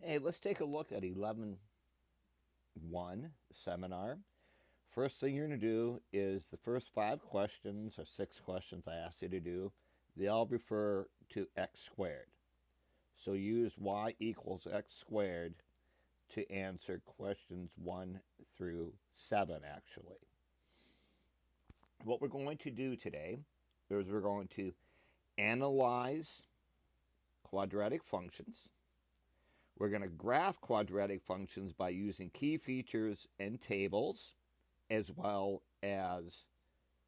Hey, let's take a look at 11.1 seminar. First thing you're going to do is the first 5 questions or 6 questions I asked you to do, they all refer to x squared. So use y equals x squared to answer questions 1 through 7 actually. What we're going to do today is we're going to analyze quadratic functions. We're going to graph quadratic functions by using key features and tables, as well as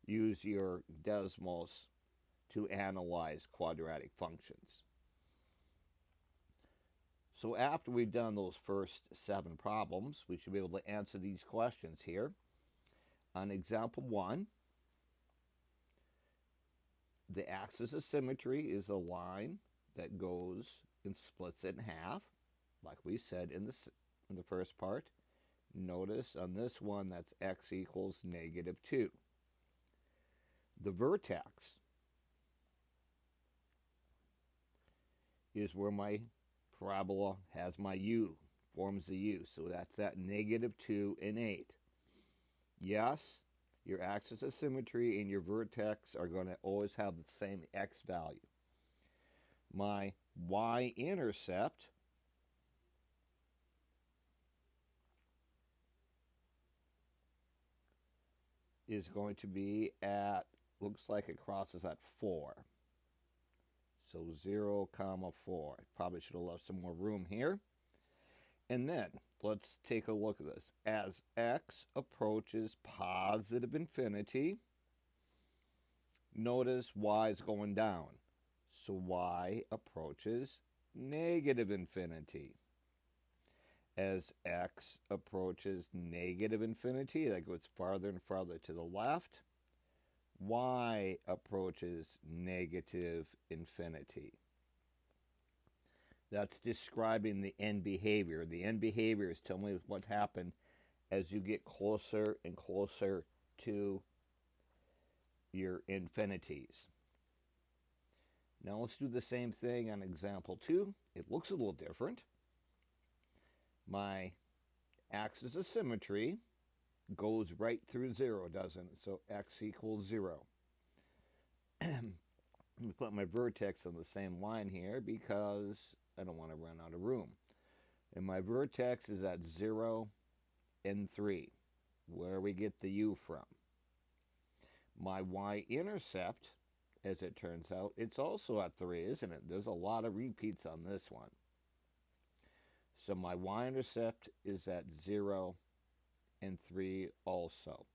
use your Desmos to analyze quadratic functions. So after we've done those first 7 problems, we should be able to answer these questions here. On example 1, the axis of symmetry is a line that goes and splits it in half, like we said in the first part. Notice on this one that's x equals -2. The vertex is where my parabola has my u, forms the u. So that's at -2 and 8. Yes, your axis of symmetry and your vertex are going to always have the same x value. My y-intercept is going to be at, looks like it crosses at 4. So 0, 4. Probably should have left some more room here. And then let's take a look at this. As x approaches positive infinity, notice y is going down. So y approaches negative infinity. As x approaches negative infinity, that goes farther and farther to the left, y approaches negative infinity. That's describing the end behavior. The end behavior is telling me what happened as you get closer and closer to your infinities. Now let's do the same thing on example 2. It looks a little different. My axis of symmetry goes right through 0, doesn't it? So x equals 0. Let me put my vertex on the same line here because I don't want to run out of room. And my vertex is at 0 and 3, where we get the u from. My y-intercept, as it turns out, it's also at 3, isn't it? There's a lot of repeats on this one. So my y-intercept is at 0 and 3 also.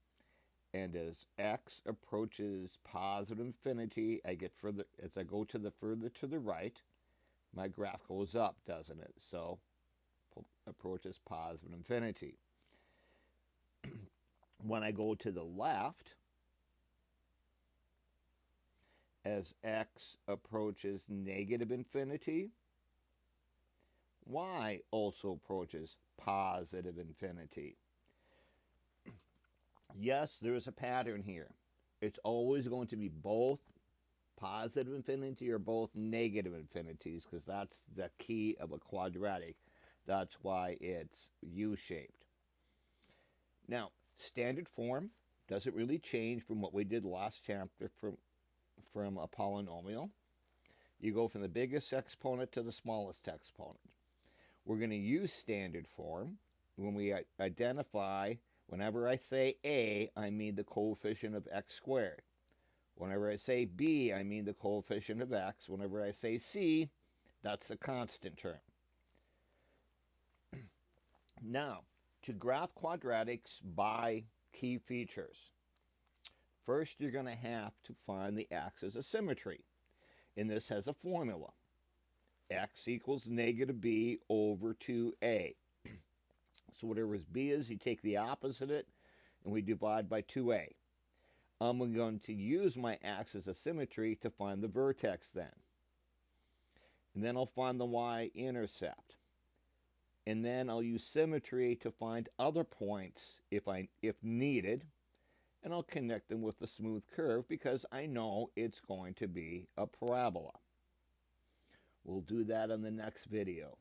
And as x approaches positive infinity, I get further, as I go to the further to the right, my graph goes up, doesn't it? So approaches positive infinity. When I go to the left, as x approaches negative infinity, y also approaches positive infinity. Yes, there is a pattern here. It's always going to be both positive infinity or both negative infinities, because that's the key of a quadratic. That's why it's U-shaped. Now, standard form doesn't really change from what we did last chapter from a polynomial. You go from the biggest exponent to the smallest exponent. We're going to use standard form when we identify, whenever I say a, I mean the coefficient of x squared. Whenever I say b, I mean the coefficient of x. Whenever I say c, that's the constant term. Now, to graph quadratics by key features, first you're going to have to find the axis of symmetry. And this has a formula. X equals -b over 2a. So whatever b is, you take the opposite of it, and we divide by 2a. I'm going to use my axis of symmetry to find the vertex then. And then I'll find the y-intercept. And then I'll use symmetry to find other points if needed. And I'll connect them with the smooth curve because I know it's going to be a parabola. We'll do that in the next video.